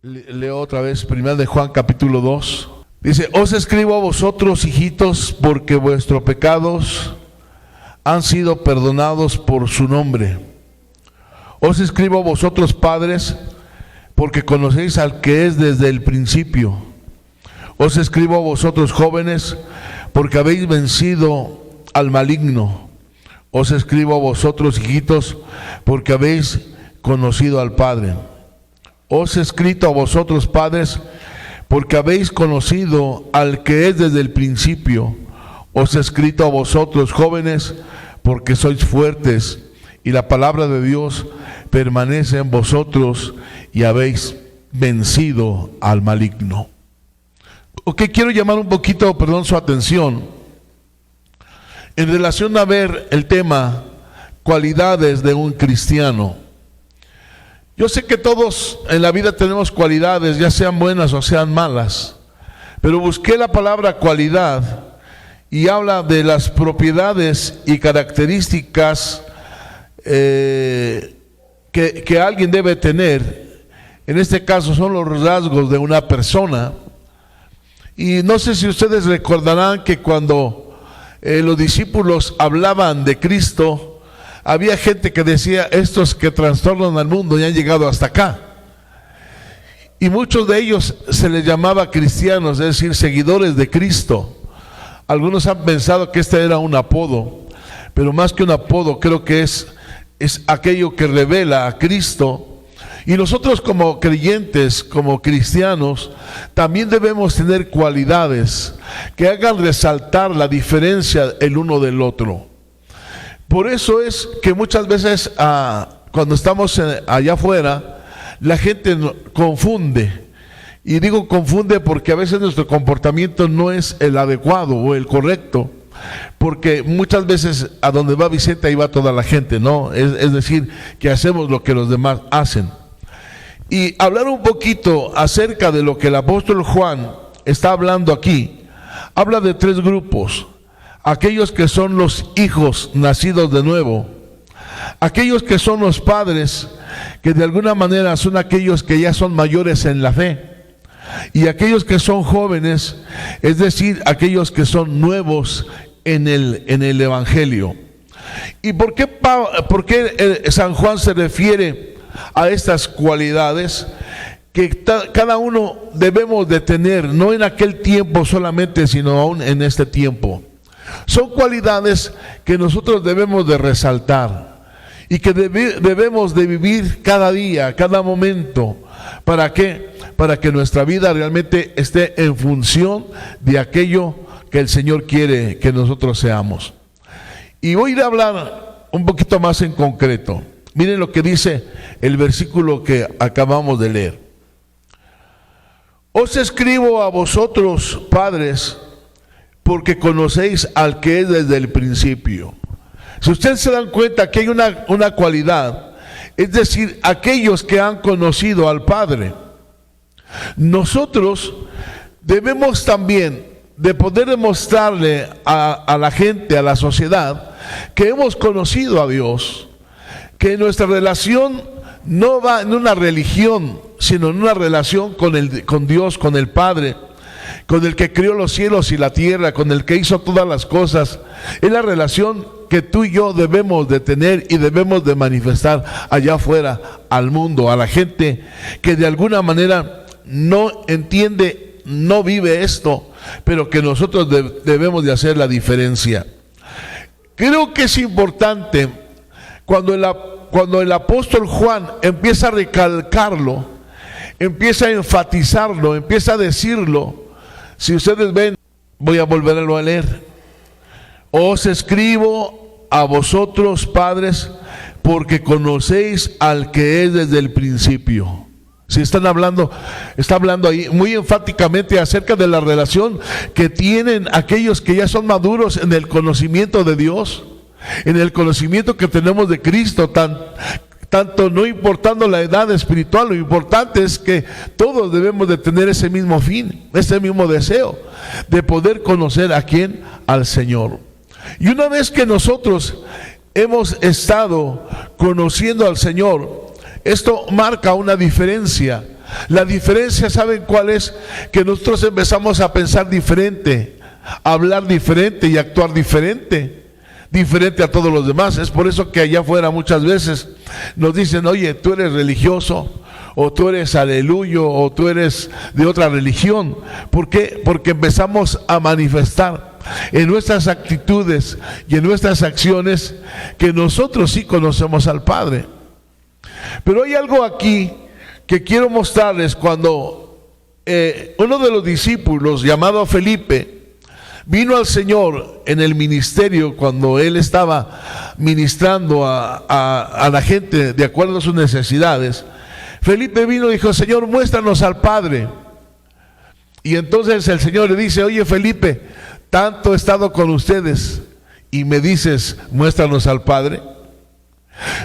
Leo otra vez, 1 de Juan capítulo 2. Dice: os escribo a vosotros, hijitos, porque vuestros pecados han sido perdonados por su nombre. Os escribo a vosotros, padres, porque conocéis al que es desde el principio. Os escribo a vosotros, jóvenes, porque habéis vencido al maligno. Os escribo a vosotros, hijitos, porque habéis conocido al Padre. Os he escrito a vosotros, padres, porque habéis conocido al que es desde el principio. Os he escrito a vosotros, jóvenes, porque sois fuertes, y la palabra de Dios permanece en vosotros, y habéis vencido al maligno. Ok, quiero llamar un poquito, su atención en relación a ver el tema cualidades de un cristiano. Yo sé que todos en la vida tenemos cualidades, ya sean buenas o sean malas, pero busqué la palabra cualidad y habla de las propiedades y características que alguien debe tener. En este caso son los rasgos de una persona. Y no sé si ustedes recordarán que cuando los discípulos hablaban de Cristo, había gente que decía: estos que trastornan al mundo ya han llegado hasta acá. Y muchos de ellos se les llamaba cristianos, es decir, seguidores de Cristo. Algunos han pensado que este era un apodo, pero más que un apodo, creo que es aquello que revela a Cristo. Y nosotros como creyentes, como cristianos, también debemos tener cualidades que hagan resaltar la diferencia el uno del otro. Por eso es que muchas veces cuando estamos allá afuera, la gente confunde. Y digo confunde porque a veces nuestro comportamiento no es el adecuado o el correcto. Porque muchas veces a donde va Vicente, ahí va toda la gente, ¿no? Es decir, que hacemos lo que los demás hacen. Y hablar un poquito acerca de lo que el apóstol Juan está hablando aquí. Habla de tres grupos: aquellos que son los hijos nacidos de nuevo, aquellos que son los padres, que de alguna manera son aquellos que ya son mayores en la fe, y aquellos que son jóvenes, es decir, aquellos que son nuevos en el Evangelio. ¿Y por qué San Juan se refiere a estas cualidades que cada uno debemos de tener, no en aquel tiempo solamente, sino aún en este tiempo? Son cualidades que nosotros debemos de resaltar y que debemos de vivir cada día, cada momento. ¿Para qué? Para que nuestra vida realmente esté en función de aquello que el Señor quiere que nosotros seamos. Y voy a ir a hablar un poquito más en concreto. Miren lo que dice el versículo que acabamos de leer. Os escribo a vosotros, padres, porque conocéis al que es desde el principio. Si ustedes se dan cuenta que hay una cualidad, es decir, aquellos que han conocido al Padre. Nosotros debemos también de poder demostrarle a la gente, a la sociedad, que hemos conocido a Dios, que nuestra relación no va en una religión, sino en una relación con Dios, con el Padre, con el que creó los cielos y la tierra, con el que hizo todas las cosas. Es la relación que tú y yo debemos de tener y debemos de manifestar allá afuera al mundo, a la gente que de alguna manera no entiende, no vive esto, pero que nosotros debemos de hacer la diferencia. Creo que es importante cuando el apóstol Juan empieza a recalcarlo, empieza a enfatizarlo, empieza a decirlo. Si ustedes ven, voy a volverlo a leer. Os escribo a vosotros, padres, porque conocéis al que es desde el principio. Si está hablando ahí muy enfáticamente acerca de la relación que tienen aquellos que ya son maduros en el conocimiento de Dios, en el conocimiento que tenemos de Cristo, tanto no importando la edad espiritual. Lo importante es que todos debemos de tener ese mismo fin, ese mismo deseo de poder conocer a quién, al Señor. Y una vez que nosotros hemos estado conociendo al Señor, esto marca una diferencia, La diferencia, ¿saben cuál es? Que nosotros empezamos a pensar diferente, a hablar diferente y a actuar diferente a todos los demás. Es por eso que allá afuera muchas veces nos dicen, oye, tú eres religioso, o tú eres aleluyo, o tú eres de otra religión. ¿Por qué? Porque empezamos a manifestar en nuestras actitudes y en nuestras acciones que nosotros sí conocemos al Padre. Pero hay algo aquí que quiero mostrarles. Cuando uno de los discípulos, llamado Felipe, vino al Señor en el ministerio, cuando él estaba ministrando a la gente de acuerdo a sus necesidades, Felipe vino y dijo, Señor, muéstranos al Padre. Y entonces el Señor le dice, oye Felipe, tanto he estado con ustedes y me dices, muéstranos al Padre.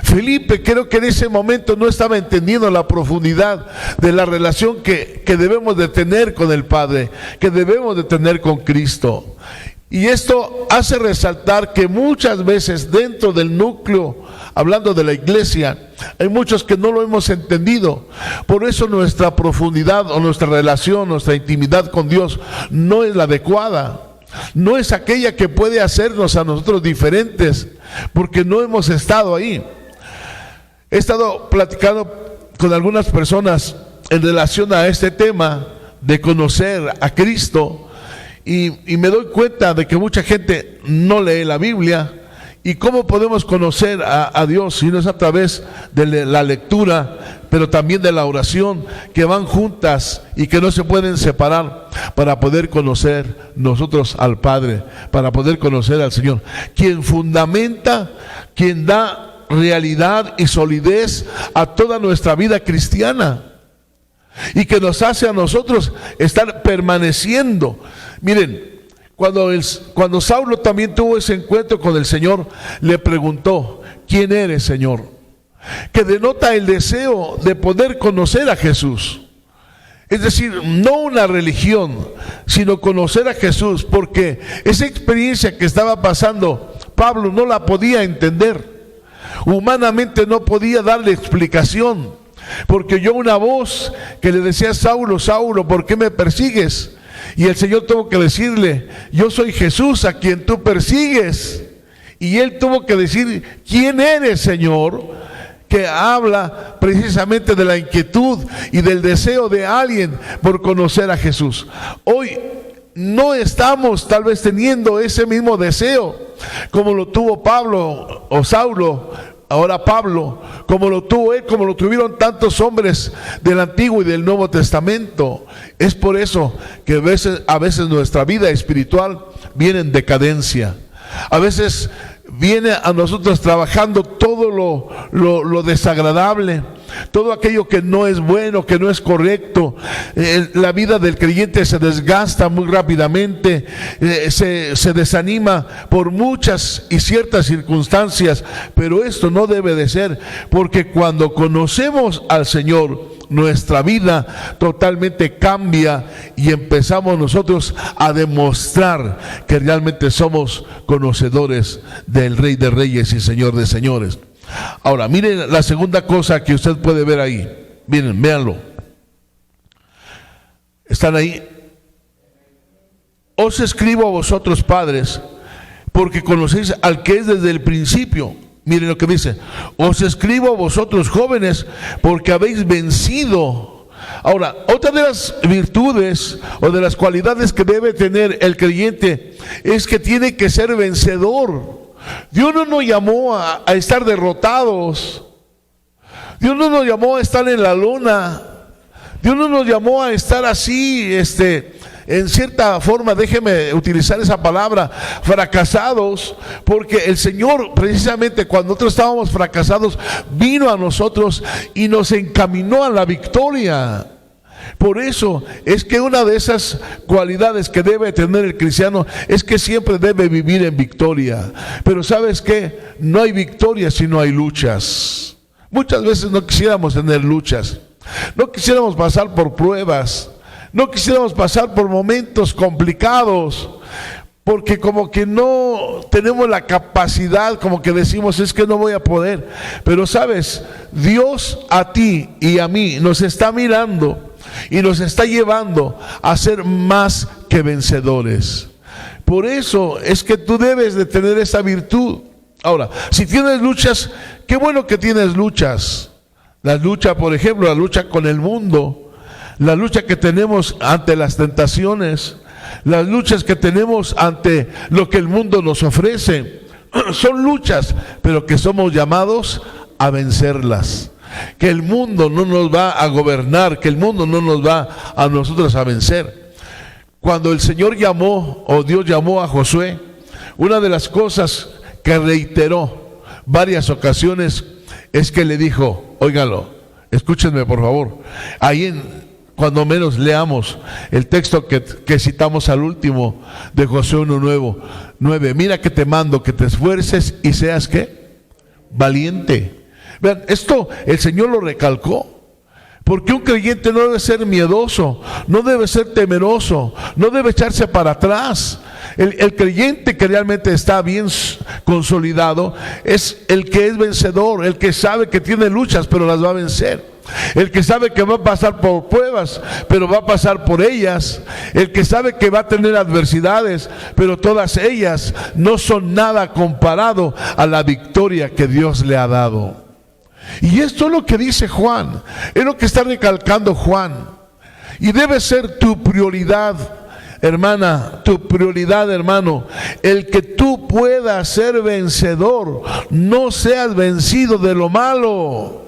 Felipe, creo que en ese momento no estaba entendiendo la profundidad de la relación que debemos de tener con el Padre, que debemos de tener con Cristo. Y esto hace resaltar que muchas veces dentro del núcleo, hablando de la iglesia, hay muchos que no lo hemos entendido. Por eso nuestra profundidad o nuestra relación, nuestra intimidad con Dios no es la adecuada. No es aquella que puede hacernos a nosotros diferentes, porque no hemos estado ahí. He estado platicando con algunas personas en relación a este tema de conocer a Cristo, y me doy cuenta de que mucha gente no lee la Biblia. ¿Y cómo podemos conocer a Dios si no es a través de la lectura, pero también de la oración, que van juntas y que no se pueden separar, para poder conocer nosotros al Padre, para poder conocer al Señor, quien fundamenta, quien da realidad y solidez a toda nuestra vida cristiana, y que nos hace a nosotros estar permaneciendo? Miren, cuando Saulo también tuvo ese encuentro con el Señor, le preguntó, ¿quién eres, Señor? Que denota el deseo de poder conocer a Jesús. Es decir, no una religión, sino conocer a Jesús, porque esa experiencia que estaba pasando, Pablo no la podía entender. Humanamente no podía darle explicación, porque oyó una voz que le decía, Saulo, Saulo, ¿por qué me persigues? Y el Señor tuvo que decirle, yo soy Jesús a quien tú persigues. Y él tuvo que decir, ¿quién eres, Señor? Que habla precisamente de la inquietud y del deseo de alguien por conocer a Jesús. Hoy no estamos tal vez teniendo ese mismo deseo como lo tuvo Pablo o Saulo, ahora Pablo, como lo tuvo él, como lo tuvieron tantos hombres del Antiguo y del Nuevo Testamento. Es por eso que a veces nuestra vida espiritual viene en decadencia. A veces viene a nosotros trabajando todo lo desagradable, todo aquello que no es bueno, que no es correcto. La vida del creyente se desgasta muy rápidamente, se desanima por muchas y ciertas circunstancias, pero esto no debe de ser, porque cuando conocemos al Señor, nuestra vida totalmente cambia y empezamos nosotros a demostrar que realmente somos conocedores del Rey de Reyes y Señor de Señores. Ahora, miren la segunda cosa que usted puede ver ahí. Miren, véanlo. ¿Están ahí? Os escribo a vosotros, padres, porque conocéis al que es desde el principio. Miren lo que dice, os escribo a vosotros jóvenes porque habéis vencido. Ahora, otra de las virtudes o de las cualidades que debe tener el creyente es que tiene que ser vencedor. Dios no nos llamó a estar derrotados. Dios no nos llamó a estar en la lona. Dios no nos llamó a estar así, en cierta forma, déjeme utilizar esa palabra, fracasados, porque el Señor precisamente cuando nosotros estábamos fracasados vino a nosotros y nos encaminó a la victoria. Por eso es que una de esas cualidades que debe tener el cristiano es que siempre debe vivir en victoria. Pero ¿sabes qué? No hay victoria si no hay luchas. Muchas veces no quisiéramos tener luchas, no quisiéramos pasar por pruebas, no quisiéramos pasar por momentos complicados, porque como que no tenemos la capacidad, como que decimos, es que no voy a poder. Pero sabes, Dios a ti y a mí nos está mirando y nos está llevando a ser más que vencedores. Por eso es que tú debes de tener esa virtud. Ahora, si tienes luchas, qué bueno que tienes luchas. La lucha, por ejemplo, la lucha con el mundo, la lucha que tenemos ante las tentaciones, las luchas que tenemos ante lo que el mundo nos ofrece. Son luchas, pero que somos llamados a vencerlas. Que el mundo no nos va a gobernar, que el mundo no nos va a nosotros a vencer. Cuando el Señor llamó, o Dios llamó a Josué, una de las cosas que reiteró varias ocasiones es que le dijo, óigalo, escúchenme por favor, ahí cuando menos leamos el texto que citamos al último de Josué 1:9, mira que te mando que te esfuerces y seas ¿qué? Valiente. Vean, esto el Señor lo recalcó. Porque un creyente no debe ser miedoso, no debe ser temeroso, no debe echarse para atrás. El creyente que realmente está bien consolidado es el que es vencedor, el que sabe que tiene luchas pero las va a vencer. El que sabe que va a pasar por pruebas, pero va a pasar por ellas. El que sabe que va a tener adversidades, pero todas ellas no son nada comparado a la victoria que Dios le ha dado. Y esto es lo que dice Juan, es lo que está recalcando Juan. Y debe ser tu prioridad, hermana, tu prioridad, hermano, el que tú puedas ser vencedor, no seas vencido de lo malo.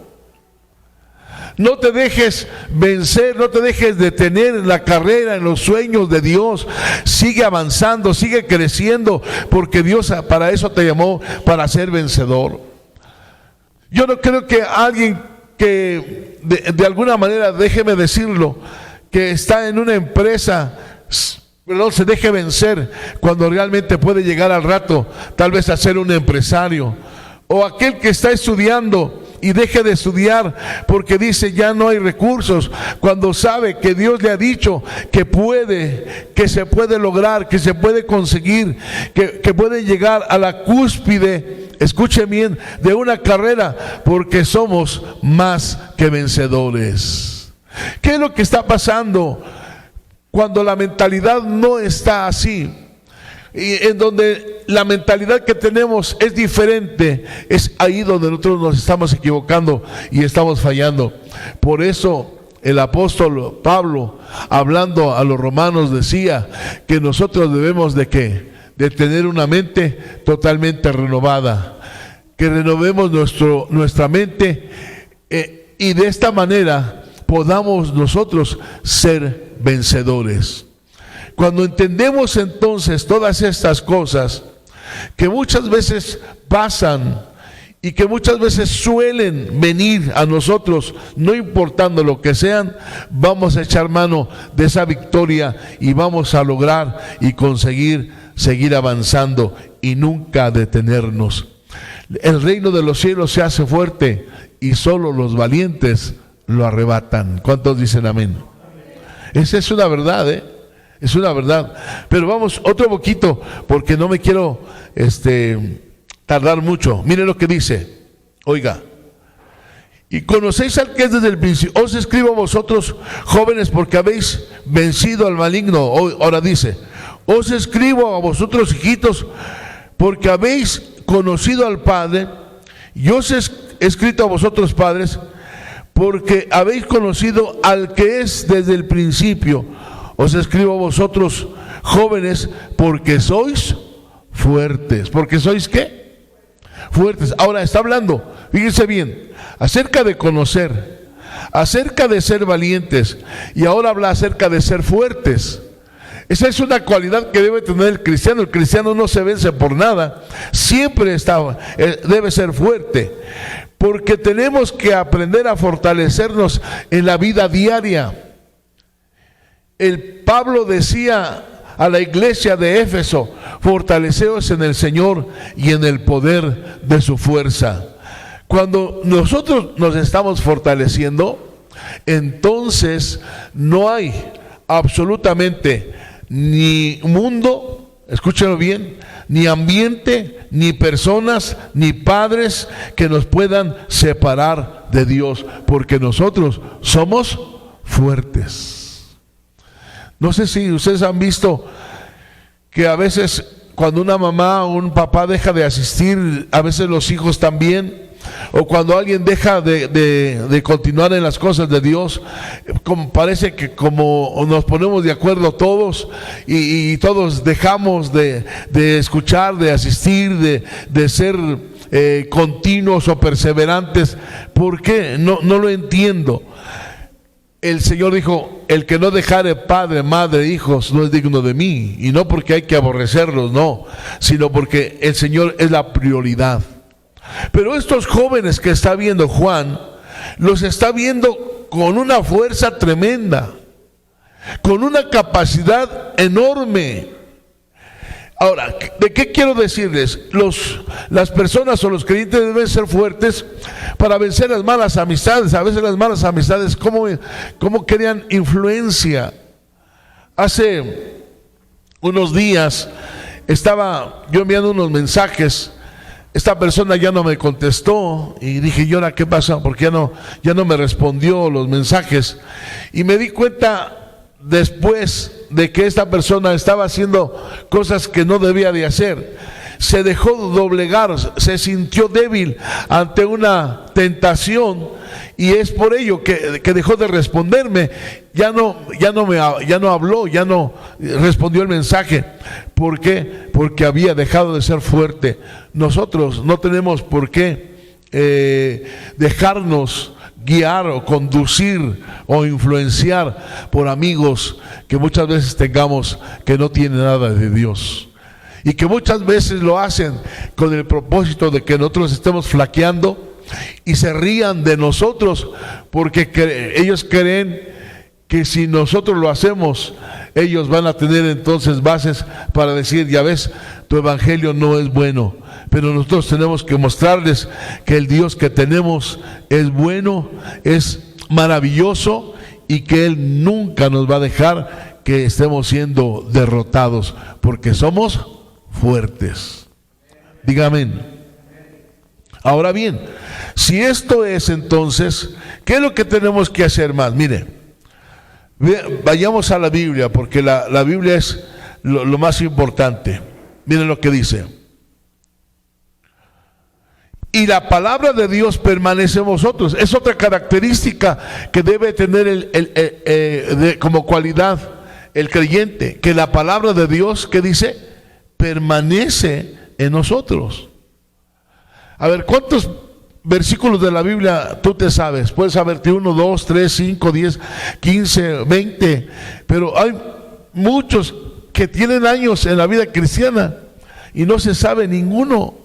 No te dejes vencer, no te dejes detener en la carrera, en los sueños de Dios. Sigue avanzando, sigue creciendo, porque Dios para eso te llamó, para ser vencedor. Yo no creo que alguien que de alguna manera, déjeme decirlo, que está en una empresa, perdón, se deje vencer cuando realmente puede llegar al rato tal vez a ser un empresario. O aquel que está estudiando y deje de estudiar porque dice ya no hay recursos, cuando sabe que Dios le ha dicho que puede, que se puede lograr, que se puede conseguir, que puede llegar a la cúspide, escuche bien, de una carrera, porque somos más que vencedores. ¿Qué es lo que está pasando cuando la mentalidad no está así? Y en donde la mentalidad que tenemos es diferente, es ahí donde nosotros nos estamos equivocando y estamos fallando. Por eso el apóstol Pablo, hablando a los romanos, decía que nosotros debemos de ¿qué? De tener una mente totalmente renovada, que renovemos nuestra mente y de esta manera podamos nosotros ser vencedores. Cuando entendemos entonces todas estas cosas que muchas veces pasan y que muchas veces suelen venir a nosotros, no importando lo que sean, vamos a echar mano de esa victoria y vamos a lograr y conseguir seguir avanzando y nunca detenernos. El reino de los cielos se hace fuerte y solo los valientes lo arrebatan. ¿Cuántos dicen amén? Esa es una verdad, es una verdad. Pero vamos otro poquito, porque no me quiero tardar mucho. Mire lo que dice, oiga: y conocéis al que es desde el principio. Os escribo a vosotros jóvenes porque habéis vencido al maligno. Ahora dice: os escribo a vosotros hijitos porque habéis conocido al Padre. Y os he escrito a vosotros padres porque habéis conocido al que es desde el principio. Os escribo a vosotros jóvenes porque sois fuertes. ¿Porque sois qué? Fuertes. Ahora está hablando, fíjense bien, acerca de conocer, acerca de ser valientes, y ahora habla acerca de ser fuertes. Esa es una cualidad que debe tener el cristiano. El cristiano no se vence por nada, siempre debe ser fuerte, porque tenemos que aprender a fortalecernos en la vida diaria. El Pablo decía a la iglesia de Éfeso: fortaleceos en el Señor y en el poder de su fuerza. Cuando nosotros nos estamos fortaleciendo, entonces no hay absolutamente ni mundo, escúchenlo bien, ni ambiente, ni personas, ni padres que nos puedan separar de Dios, porque nosotros somos fuertes. No sé si ustedes han visto que a veces cuando una mamá o un papá deja de asistir, a veces los hijos también, o cuando alguien deja de continuar en las cosas de Dios, como parece que como nos ponemos de acuerdo todos y todos dejamos de escuchar, de asistir, de ser continuos o perseverantes. ¿Por qué? No lo entiendo. El Señor dijo: el que no dejare padre, madre, hijos, no es digno de mí. Y no porque hay que aborrecerlos, no, sino porque el Señor es la prioridad. Pero estos jóvenes que está viendo Juan, los está viendo con una fuerza tremenda, con una capacidad enorme. Ahora, ¿de qué quiero decirles? Las personas o los creyentes deben ser fuertes para vencer las malas amistades. A veces las malas amistades, ¿cómo crean influencia? Hace unos días estaba yo enviando unos mensajes. Esta persona ya no me contestó y dije: ¿y ahora qué pasa? Porque ya no me respondió los mensajes. Y me di cuenta después de que esta persona estaba haciendo cosas que no debía de hacer. Se dejó doblegar, se sintió débil ante una tentación, y es por ello que dejó de responderme. Ya no habló, ya no respondió el mensaje. ¿Por qué? Porque había dejado de ser fuerte. Nosotros no tenemos por qué dejarnos guiar o conducir o influenciar por amigos que muchas veces tengamos que no tienen nada de Dios, y que muchas veces lo hacen con el propósito de que nosotros estemos flaqueando y se rían de nosotros, porque ellos creen que si nosotros lo hacemos, ellos van a tener entonces bases para decir: ya ves, tu evangelio no es bueno. Pero nosotros tenemos que mostrarles que el Dios que tenemos es bueno, es maravilloso, y que Él nunca nos va a dejar que estemos siendo derrotados, porque somos fuertes. Dígame. Ahora bien, si esto es, entonces, ¿qué es lo que tenemos que hacer más? Mire, vayamos a la Biblia, porque la Biblia es lo más importante. Miren lo que dice: y la palabra de Dios permanece en vosotros. Es otra característica que debe tener como cualidad el creyente, que la palabra de Dios, ¿qué dice? Permanece en nosotros. A ver, ¿cuántos versículos de la Biblia tú te sabes? Puedes saberte 1, 2, 3, 5, 10, 15, 20, pero hay muchos que tienen años en la vida cristiana y no se sabe ninguno.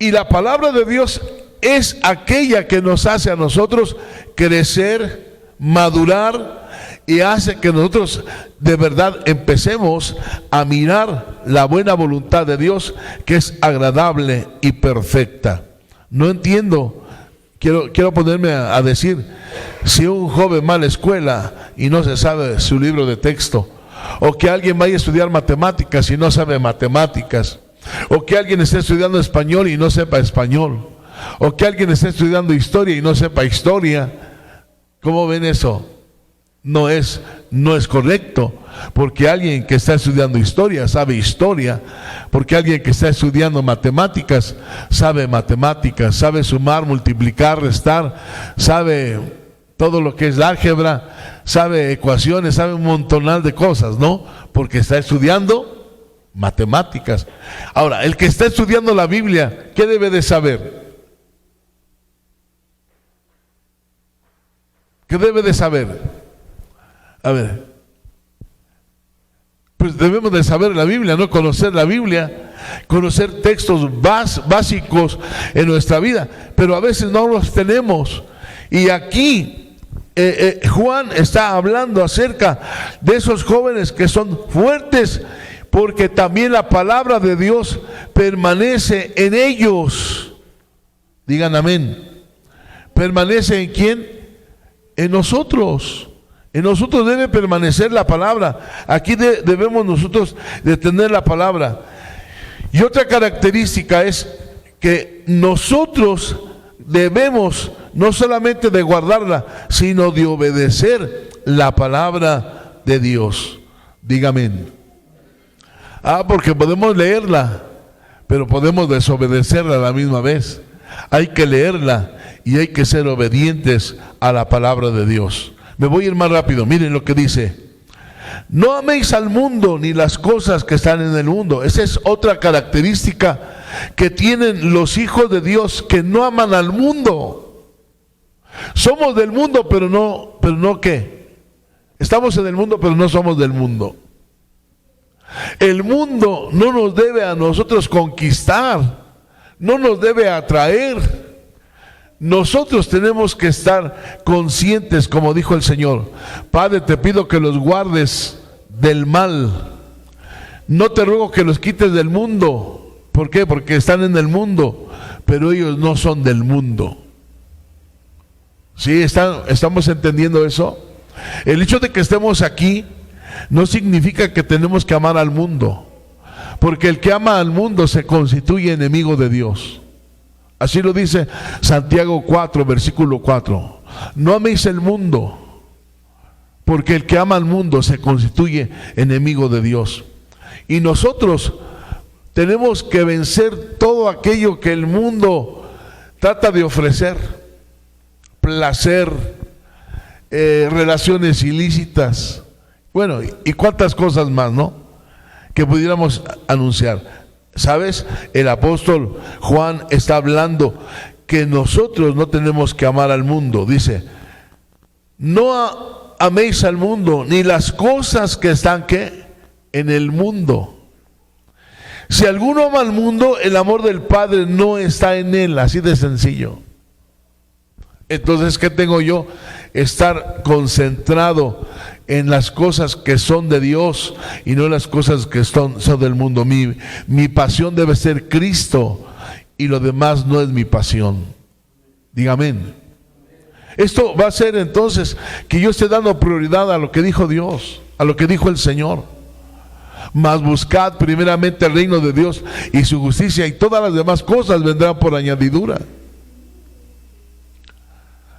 Y la palabra de Dios es aquella que nos hace a nosotros crecer, madurar, y hace que nosotros de verdad empecemos a mirar la buena voluntad de Dios, que es agradable y perfecta. No entiendo, quiero ponerme a decir, si un joven va a la escuela y no se sabe su libro de texto, o que alguien vaya a estudiar matemáticas y no sabe matemáticas, o que alguien esté estudiando español y no sepa español, o que alguien esté estudiando historia y no sepa historia. ¿Cómo ven eso? No es correcto, porque alguien que está estudiando historia sabe historia, porque alguien que está estudiando matemáticas sabe matemáticas, sabe sumar, multiplicar, restar, sabe todo lo que es álgebra, sabe ecuaciones, sabe un montonal de cosas, ¿no? Porque está estudiando matemáticas. Ahora, el que está estudiando la Biblia, ¿qué debe de saber? ¿Qué debe de saber? A ver, pues debemos de saber la Biblia, no conocer la Biblia, conocer textos básicos en nuestra vida, pero a veces no los tenemos. Y aquí Juan está hablando acerca de esos jóvenes que son fuertes, porque también la palabra de Dios permanece en ellos. Digan amén. ¿Permanece en quién? En nosotros. En nosotros debe permanecer la palabra. Aquí debemos nosotros de tener la palabra. Y otra característica es que nosotros debemos no solamente de guardarla, sino de obedecer la palabra de Dios. Dígame. Porque podemos leerla, pero podemos desobedecerla a la misma vez. Hay que leerla y hay que ser obedientes a la palabra de Dios. Me voy a ir más rápido. Miren lo que dice: no améis al mundo ni las cosas que están en el mundo. Esa es otra característica que tienen los hijos de Dios, que no aman al mundo. Somos del mundo, pero no ¿qué? Estamos en el mundo, pero no somos del mundo. El mundo no nos debe a nosotros conquistar, no nos debe atraer. Nosotros tenemos que estar conscientes, como dijo el Señor: Padre, te pido que los guardes del mal. No te ruego que los quites del mundo. ¿Por qué? Porque están en el mundo, pero ellos no son del mundo. ¿Sí? ¿Estamos entendiendo eso? El hecho de que estemos aquí no significa que tenemos que amar al mundo, porque el que ama al mundo se constituye enemigo de Dios. Así lo dice Santiago 4, versículo 4. No améis el mundo, porque el que ama al mundo se constituye enemigo de Dios. Y nosotros tenemos que vencer todo aquello que el mundo trata de ofrecer: placer, relaciones ilícitas, bueno, y cuántas cosas más, ¿no?, que pudiéramos anunciar. ¿Sabes? El apóstol Juan está hablando que nosotros no tenemos que amar al mundo. Dice: no améis al mundo ni las cosas que están ¿qué? En el mundo. Si alguno ama al mundo, el amor del Padre no está en él. Así de sencillo. Entonces, ¿qué tengo yo? Estar concentrado en las cosas que son de Dios y no en las cosas que son del mundo. Mi pasión debe ser Cristo, y lo demás no es mi pasión. Dígame. Esto va a ser entonces que yo esté dando prioridad a lo que dijo Dios, a lo que dijo el Señor. Mas buscad primeramente el reino de Dios y su justicia, y todas las demás cosas vendrán por añadidura.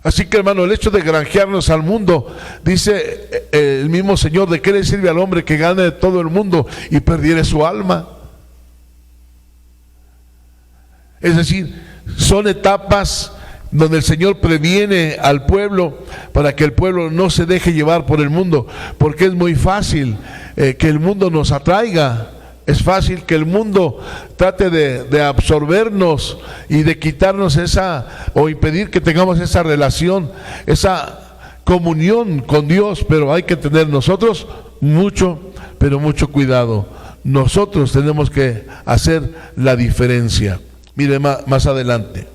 Así que, hermano, el hecho de granjearnos al mundo, dice el mismo Señor: ¿de qué le sirve al hombre que gane todo el mundo y perdiere su alma? Es decir, son etapas donde el Señor previene al pueblo para que el pueblo no se deje llevar por el mundo, porque es muy fácil que el mundo nos atraiga. Es fácil que el mundo trate de absorbernos y de quitarnos o impedir que tengamos esa relación, esa comunión con Dios. Pero hay que tener nosotros mucho, pero mucho cuidado. Nosotros tenemos que hacer la diferencia. Mire más adelante.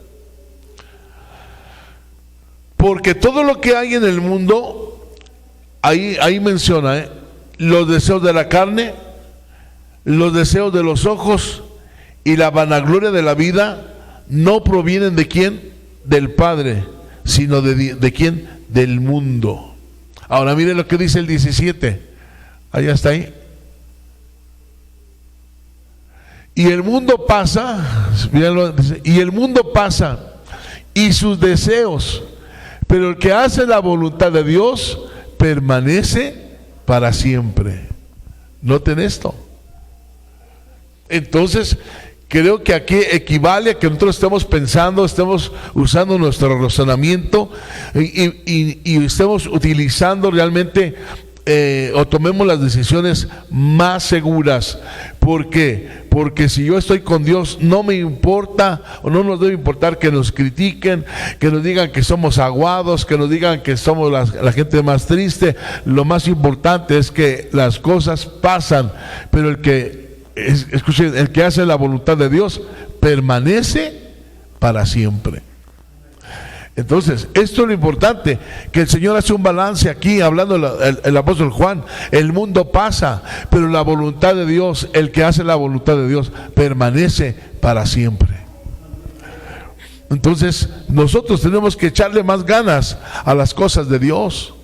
Porque todo lo que hay en el mundo, ahí menciona, los deseos de la carne, los deseos de los ojos y la vanagloria de la vida, no provienen ¿de quién? Del Padre, sino ¿de quién? Del mundo. Ahora mire lo que dice el 17. Allá está ahí. Y el mundo pasa, y el mundo pasa, y sus deseos, pero el que hace la voluntad de Dios permanece para siempre. Noten esto. Entonces, creo que aquí equivale a que nosotros estemos pensando, estemos usando nuestro razonamiento y estemos utilizando realmente o tomemos las decisiones más seguras. ¿Por qué? Porque si yo estoy con Dios, no me importa o no nos debe importar que nos critiquen, que nos digan que somos aguados, que nos digan que somos la gente más triste. Lo más importante es que las cosas pasan, pero escuchen, el que hace la voluntad de Dios permanece para siempre. Entonces, esto es lo importante, que el Señor hace un balance aquí, hablando el apóstol Juan. El mundo pasa, pero la voluntad de Dios, el que hace la voluntad de Dios, permanece para siempre. Entonces, nosotros tenemos que echarle más ganas a las cosas de Dios.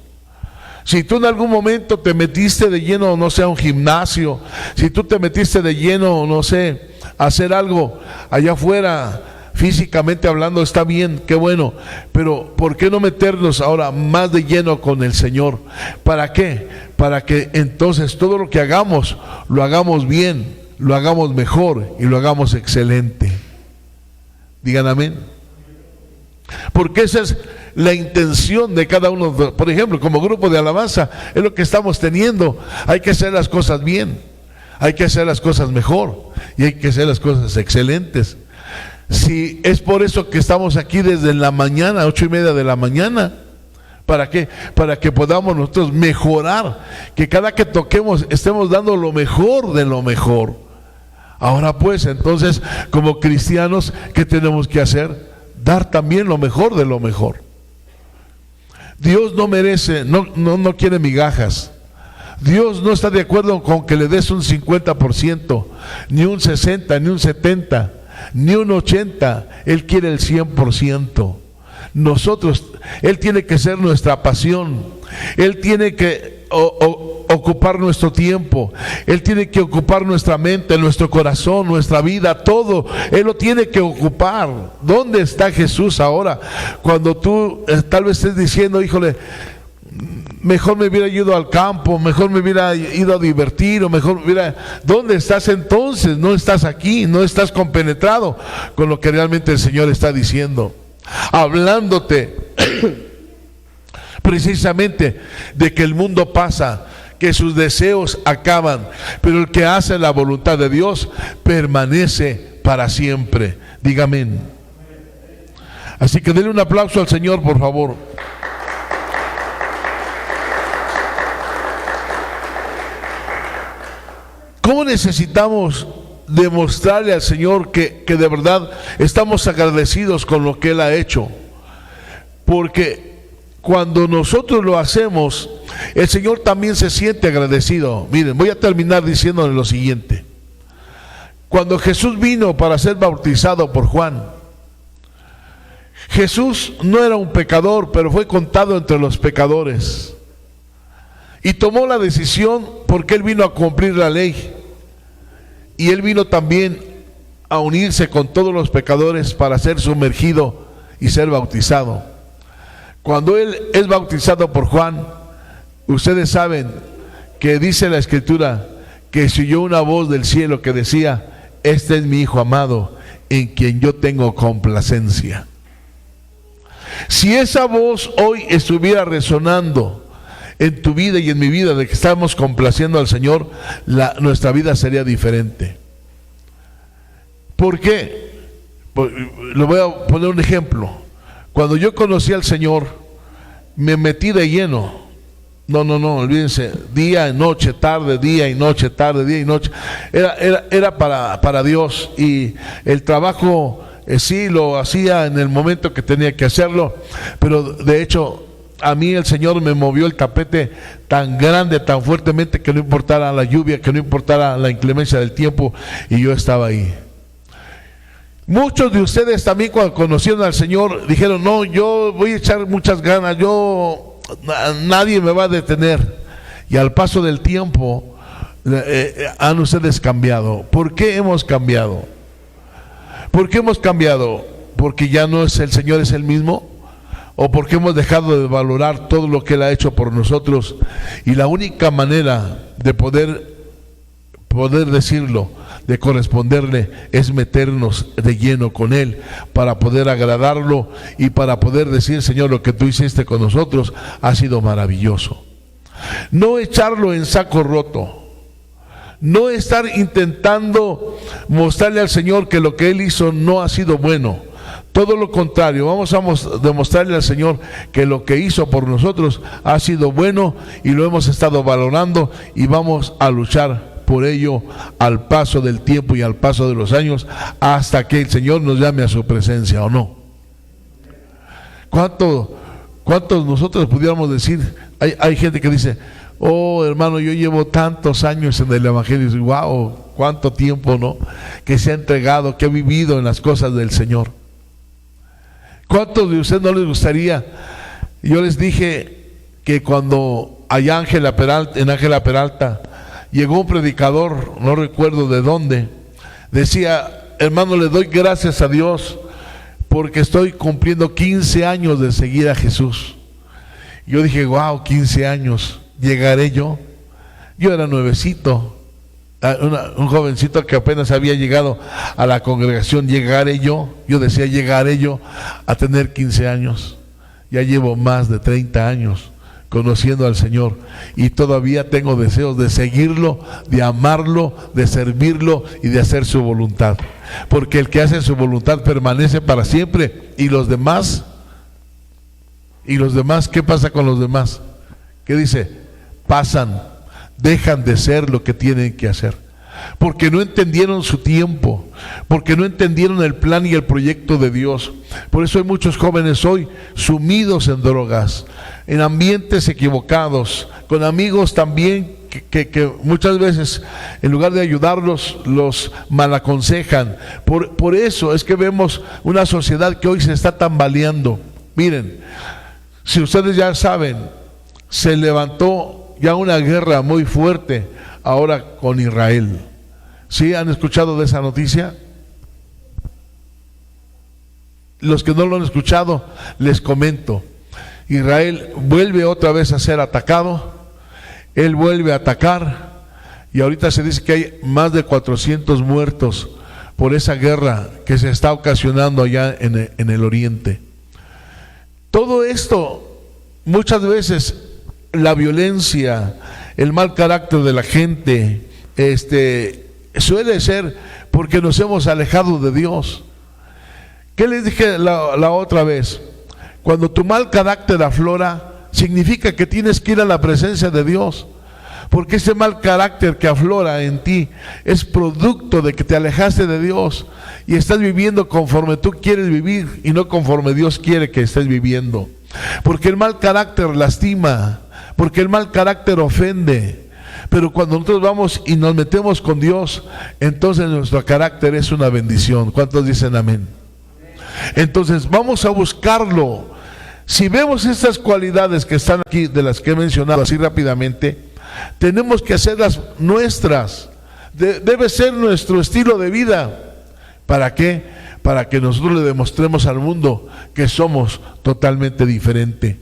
Si tú en algún momento te metiste de lleno, no sé, a un gimnasio, si tú te metiste de lleno, no sé, a hacer algo allá afuera, físicamente hablando, está bien, qué bueno, pero ¿por qué no meternos ahora más de lleno con el Señor? ¿Para qué? Para que entonces todo lo que hagamos, lo hagamos bien, lo hagamos mejor y lo hagamos excelente. Digan amén. Porque esa es la intención de cada uno. Por ejemplo, como grupo de alabanza, es lo que estamos teniendo. Hay que hacer las cosas bien, hay que hacer las cosas mejor y hay que hacer las cosas excelentes. Si es por eso que estamos aquí desde la mañana, 8:30 de la mañana. ¿Para qué? Para que podamos nosotros mejorar, que cada que toquemos estemos dando lo mejor de lo mejor. Ahora pues, entonces, como cristianos, ¿qué tenemos que hacer? Dar también lo mejor de lo mejor. Dios no merece, no quiere migajas. Dios no está de acuerdo con que le des un 50%, ni un 60%, ni un 70%, ni un 80%. Él quiere el 100%. Nosotros, Él tiene que ser nuestra pasión. Él tiene que ocupar nuestro tiempo. Él tiene que ocupar nuestra mente, nuestro corazón, nuestra vida, todo. Él lo tiene que ocupar. ¿Dónde está Jesús ahora? Cuando tú tal vez estés diciendo, híjole, mejor me hubiera ido al campo, mejor me hubiera ido a divertir, o mejor hubiera... ¿Dónde estás entonces? No estás aquí, no estás compenetrado con lo que realmente el Señor está diciendo, hablándote precisamente de que el mundo pasa, que sus deseos acaban, pero el que hace la voluntad de Dios permanece para siempre. Dígame. Así que denle un aplauso al Señor, por favor. ¿Cómo necesitamos demostrarle al Señor que de verdad estamos agradecidos con lo que Él ha hecho? Porque cuando nosotros lo hacemos, el Señor también se siente agradecido. Miren, voy a terminar diciéndole lo siguiente. Cuando Jesús vino para ser bautizado por Juan, Jesús no era un pecador, pero fue contado entre los pecadores. Y tomó la decisión porque Él vino a cumplir la ley. Y Él vino también a unirse con todos los pecadores para ser sumergido y ser bautizado. Cuando Él es bautizado por Juan, ustedes saben que dice la Escritura que se oyó una voz del cielo que decía: este es mi Hijo amado, en quien yo tengo complacencia. Si esa voz hoy estuviera resonando en tu vida y en mi vida, de que estamos complaciendo al Señor, nuestra vida sería diferente. ¿Por qué? Le voy a poner un ejemplo. Cuando yo conocí al Señor, me metí de lleno. No, olvídense, día y noche, tarde, día y noche, tarde, día y noche. Era para Dios, y el trabajo sí lo hacía en el momento que tenía que hacerlo, pero de hecho a mí el Señor me movió el tapete tan grande, tan fuertemente, que no importara la lluvia, que no importara la inclemencia del tiempo, y yo estaba ahí. Muchos de ustedes también, cuando conocieron al Señor, dijeron: no, yo voy a echar muchas ganas, nadie me va a detener. Y al paso del tiempo han ustedes cambiado. ¿Por qué hemos cambiado? ¿Por qué hemos cambiado? ¿Porque ya no es el Señor, es el mismo? ¿O porque hemos dejado de valorar todo lo que Él ha hecho por nosotros? Y la única manera de poder decirlo, de corresponderle, es meternos de lleno con Él, para poder agradarlo y para poder decir: Señor, lo que tú hiciste con nosotros ha sido maravilloso. No echarlo en saco roto, no estar intentando mostrarle al Señor que lo que Él hizo no ha sido bueno. Todo lo contrario, vamos a demostrarle al Señor que lo que hizo por nosotros ha sido bueno, y lo hemos estado valorando, y vamos a luchar por ello al paso del tiempo y al paso de los años, hasta que el Señor nos llame a su presencia, ¿o no? ¿Cuántos nosotros pudiéramos decir? Hay gente que dice: oh, hermano, yo llevo tantos años en el Evangelio. Y wow, cuánto tiempo, ¿no?, que se ha entregado, que ha vivido en las cosas del Señor. ¿Cuántos de ustedes no les gustaría? Yo les dije que cuando allá en Ángela Peralta, llegó un predicador, no recuerdo de dónde, decía: hermano, le doy gracias a Dios porque estoy cumpliendo 15 años de seguir a Jesús. Yo dije: wow, 15 años, ¿llegaré yo? Yo era nuevecito, un jovencito que apenas había llegado a la congregación. ¿Llegaré yo? Yo decía: ¿llegaré yo a tener 15 años? Ya llevo más de 30 años conociendo al Señor y todavía tengo deseos de seguirlo, de amarlo, de servirlo y de hacer su voluntad, porque el que hace su voluntad permanece para siempre. ¿Y los demás? ¿Qué pasa con los demás? ¿Qué dice? Pasan, dejan de ser lo que tienen que hacer, porque no entendieron su tiempo, porque no entendieron el plan y el proyecto de Dios. Por eso hay muchos jóvenes hoy sumidos en drogas, en ambientes equivocados, con amigos también que muchas veces, en lugar de ayudarlos, los malaconsejan. Por eso es que vemos una sociedad que hoy se está tambaleando. Miren, si ustedes ya saben, se levantó ya una guerra muy fuerte ahora con Israel. ¿Sí han escuchado de esa noticia? Los que no lo han escuchado, les comento. Israel vuelve otra vez a ser atacado, él vuelve a atacar, y ahorita se dice que hay más de 400 muertos por esa guerra que se está ocasionando allá en el oriente. Todo esto, muchas veces, la violencia, el mal carácter de la gente, suele ser porque nos hemos alejado de Dios. ¿Qué les dije la otra vez? Cuando tu mal carácter aflora, significa que tienes que ir a la presencia de Dios, porque ese mal carácter que aflora en ti es producto de que te alejaste de Dios y estás viviendo conforme tú quieres vivir y no conforme Dios quiere que estés viviendo. Porque el mal carácter lastima, porque el mal carácter ofende. Pero cuando nosotros vamos y nos metemos con Dios, entonces nuestro carácter es una bendición. ¿Cuántos dicen amén? Entonces vamos a buscarlo. Si vemos estas cualidades que están aquí, de las que he mencionado así rápidamente, tenemos que hacerlas nuestras. Debe ser nuestro estilo de vida. ¿Para qué? Para que nosotros le demostremos al mundo que somos totalmente diferentes.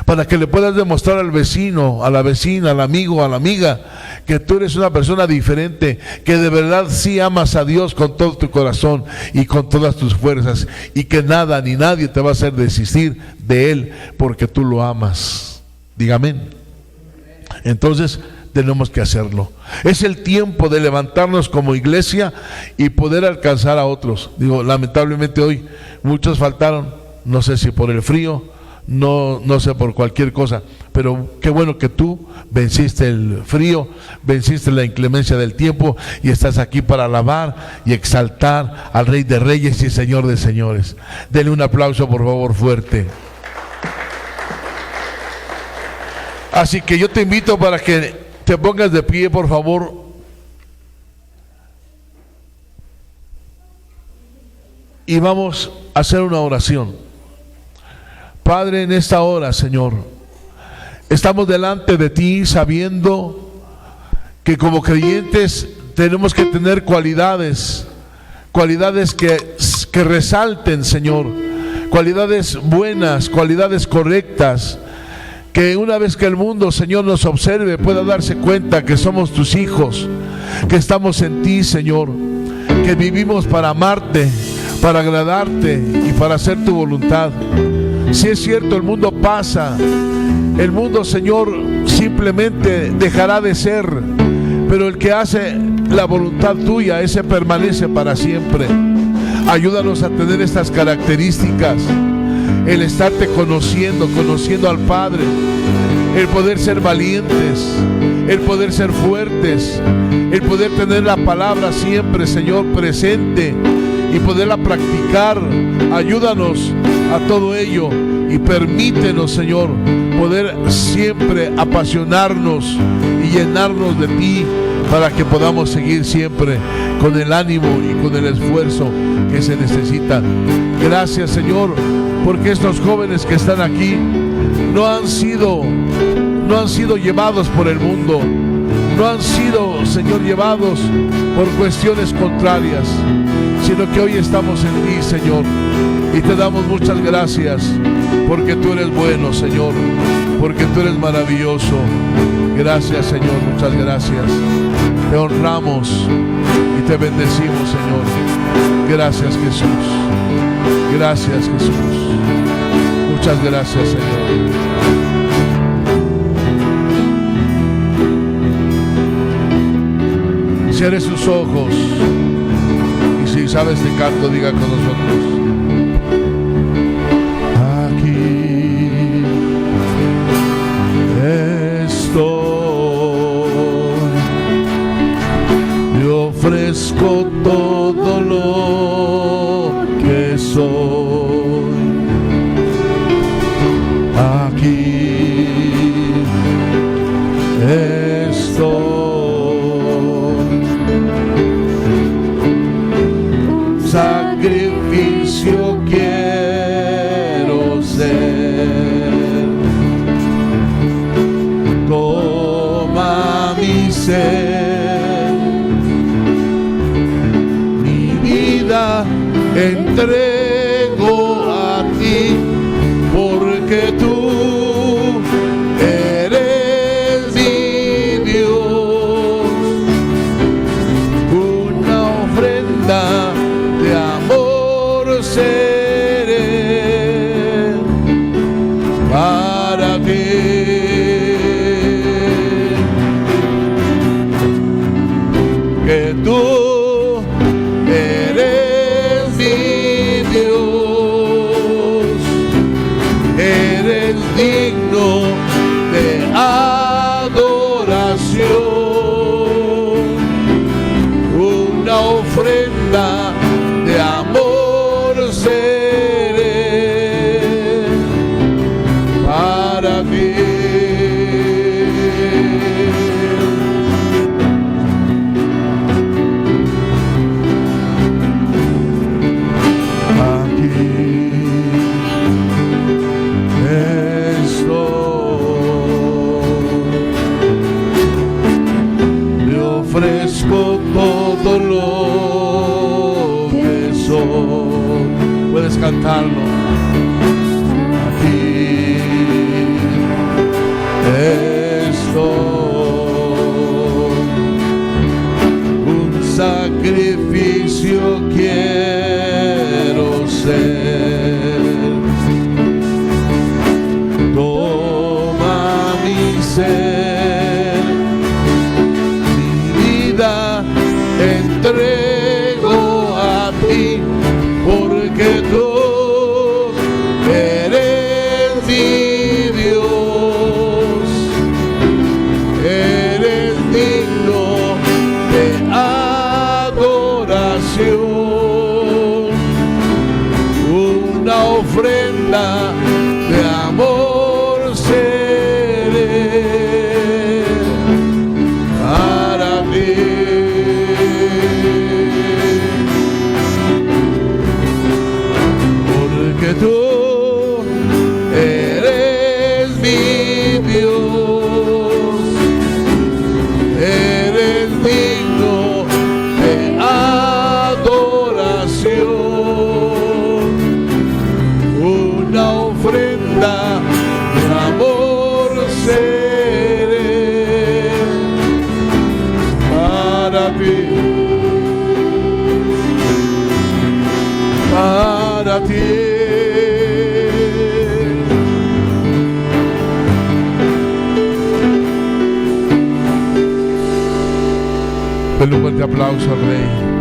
Para que le puedas demostrar al vecino, a la vecina, al amigo, a la amiga, que tú eres una persona diferente, que de verdad sí amas a Dios con todo tu corazón y con todas tus fuerzas, y que nada ni nadie te va a hacer desistir de Él porque tú lo amas. Diga amén. Entonces tenemos que hacerlo. Es el tiempo de levantarnos como iglesia y poder alcanzar a otros. Lamentablemente hoy muchos faltaron, no sé si por el frío, no sé, por cualquier cosa, pero qué bueno que tú venciste el frío, venciste la inclemencia del tiempo y estás aquí para alabar y exaltar al Rey de Reyes y Señor de Señores. Denle un aplauso, por favor, fuerte. Así que yo te invito para que te pongas de pie, por favor. Y vamos a hacer una oración. Padre, en esta hora, Señor, estamos delante de ti sabiendo que como creyentes tenemos que tener cualidades que resalten, Señor, cualidades buenas, cualidades correctas, que una vez que el mundo, Señor, nos observe, pueda darse cuenta que somos tus hijos, que estamos en ti, Señor, que vivimos para amarte, para agradarte y para hacer tu voluntad. Si es cierto, el mundo pasa, el mundo, Señor, simplemente dejará de ser, pero el que hace la voluntad tuya, ese permanece para siempre. Ayúdanos a tener estas características, el estarte conociendo al Padre, el poder ser valientes, el poder ser fuertes, el poder tener la palabra siempre, Señor, presente y poderla practicar. Ayúdanos a todo ello y permítenos, Señor, poder siempre apasionarnos y llenarnos de ti, para que podamos seguir siempre con el ánimo y con el esfuerzo que se necesita. Gracias, Señor, porque estos jóvenes que están aquí no han sido no han sido llevados por el mundo, no han sido, Señor, llevados por cuestiones contrarias, sino que hoy estamos en ti, Señor, y te damos muchas gracias, porque tú eres bueno, Señor, porque tú eres maravilloso. Gracias, Señor, muchas gracias. Te honramos y te bendecimos, Señor. Gracias, Jesús. Gracias, Jesús. Muchas gracias, Señor. Cierre sus ojos y si sabe este canto, diga con nosotros: aquí estoy, yo ofrezco todo lo que soy. Aquí estoy. Sacrificio quiero ser. Toma mi ser, mi vida entrego a ti, porque tú eres mi Dios. Una ofrenda de amor seré para ti. Que tú eres mi Dios, eres digno de adoración. Una ofrenda de amor seré para ti. Aquí estoy, le ofrezco todo lo que soy. Puedes cantarlo. Aquí estoy, un sacrificio quiero ser. Toma mi ser, mi vida entrego a ti, porque tú eres mi Dios, eres digno de adoración. Una ofrenda de amor seré para ti. Porque tú eres mi Dios, eres digno de adoración. Una ofrenda de amor seré para ti, para ti. Denle un fuerte aplauso al Rey.